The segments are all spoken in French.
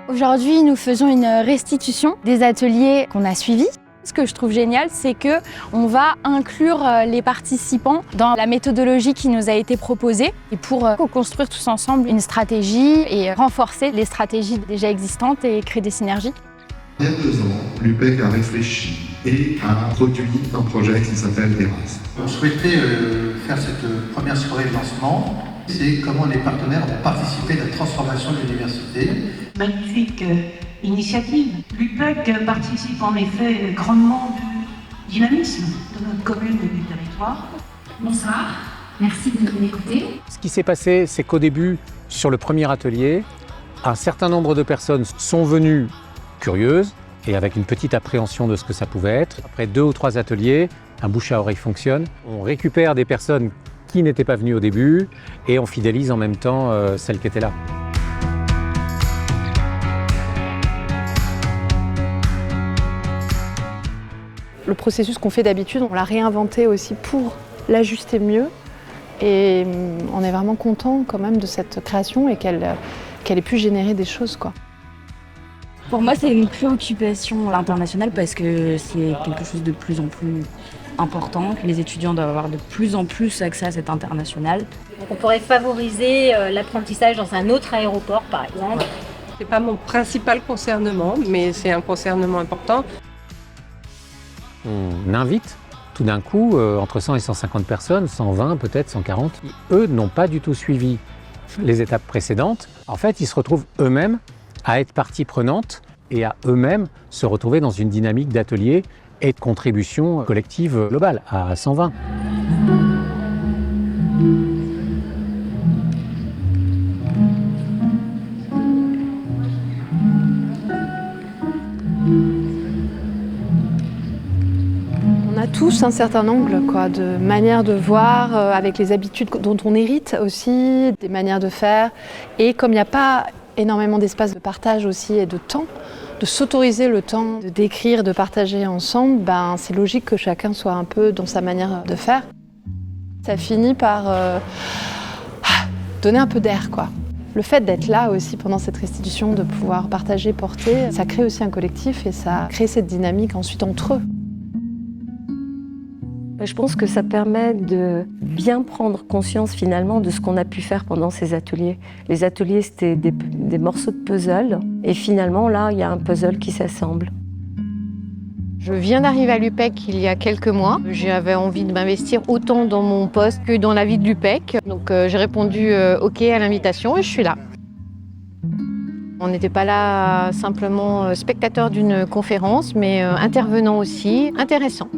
Aujourd'hui, nous faisons une restitution des ateliers qu'on a suivis. Ce que je trouve génial, c'est qu'on va inclure les participants dans la méthodologie qui nous a été proposée et pour co-construire tous ensemble une stratégie et renforcer les stratégies déjà existantes et créer des synergies. Il y a 2 ans, l'UPEC a réfléchi et a produit un projet qui s'appelle ERAS. On souhaitait faire cette première soirée de lancement. C'est comment les partenaires vont participer à la transformation de l'université. Magnifique initiative. L'UPEC participe en effet grandement du dynamisme de notre commune et du territoire. Bonsoir, merci de nous écouter. Ce qui s'est passé, c'est qu'au début, sur le premier atelier, un certain nombre de personnes sont venues curieuses et avec une petite appréhension de ce que ça pouvait être. Après 2 ou 3 ateliers, un bouche à oreille fonctionne. On récupère des personnes qui n'étaient pas venues au début et on fidélise en même temps celles qui étaient là. Le processus qu'on fait d'habitude, on l'a réinventé aussi pour l'ajuster mieux. Et on est vraiment content quand même de cette création et qu'elle ait pu générer des choses, quoi. Pour moi, c'est une préoccupation l'international parce que c'est quelque chose de plus en plus important, que les étudiants doivent avoir de plus en plus accès à cet international. Donc on pourrait favoriser l'apprentissage dans un autre aéroport, par exemple. C'est pas mon principal concernement, mais c'est un concernement important. On invite tout d'un coup entre 100 et 150 personnes, 120 peut-être, 140. Eux n'ont pas du tout suivi les étapes précédentes. En fait, ils se retrouvent eux-mêmes à être partie prenante et à eux-mêmes se retrouver dans une dynamique d'atelier et de contribution collective globale à 120. On a tous un certain angle, quoi, de manière de voir, avec les habitudes dont on hérite aussi, des manières de faire. Et comme il n'y a pas énormément d'espace de partage aussi et de temps, de s'autoriser le temps de d'écrire, de partager ensemble, c'est logique que chacun soit un peu dans sa manière de faire. Ça finit par donner un peu d'air, quoi. Le fait d'être là aussi pendant cette restitution, de pouvoir partager, porter, ça crée aussi un collectif et ça crée cette dynamique ensuite entre eux. Je pense que ça permet de bien prendre conscience finalement de ce qu'on a pu faire pendant ces ateliers. Les ateliers, c'était des morceaux de puzzle et finalement là, il y a un puzzle qui s'assemble. Je viens d'arriver à l'UPEC il y a quelques mois. J'avais envie de m'investir autant dans mon poste que dans la vie de l'UPEC. Donc j'ai répondu OK à l'invitation et je suis là. On n'était pas là simplement spectateur d'une conférence, mais intervenant aussi, intéressant.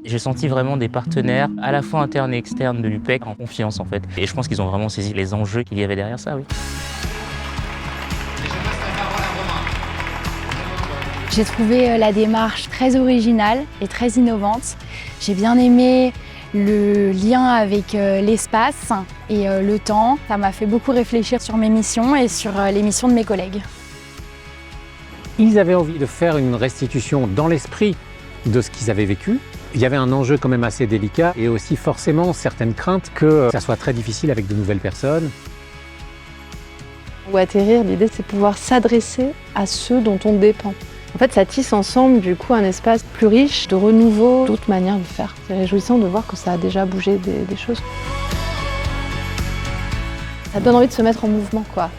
J'ai senti vraiment des partenaires, à la fois internes et externes de l'UPEC, en confiance en fait. Et je pense qu'ils ont vraiment saisi les enjeux qu'il y avait derrière ça, oui. J'ai trouvé la démarche très originale et très innovante. J'ai bien aimé le lien avec l'espace et le temps. Ça m'a fait beaucoup réfléchir sur mes missions et sur les missions de mes collègues. Ils avaient envie de faire une restitution dans l'esprit de ce qu'ils avaient vécu. Il y avait un enjeu quand même assez délicat et aussi forcément certaines craintes que ça soit très difficile avec de nouvelles personnes. Ou atterrir, l'idée c'est pouvoir s'adresser à ceux dont on dépend. En fait, ça tisse ensemble du coup un espace plus riche de renouveau, d'autres manières de faire. C'est réjouissant de voir que ça a déjà bougé des choses. Ça donne envie de se mettre en mouvement, quoi.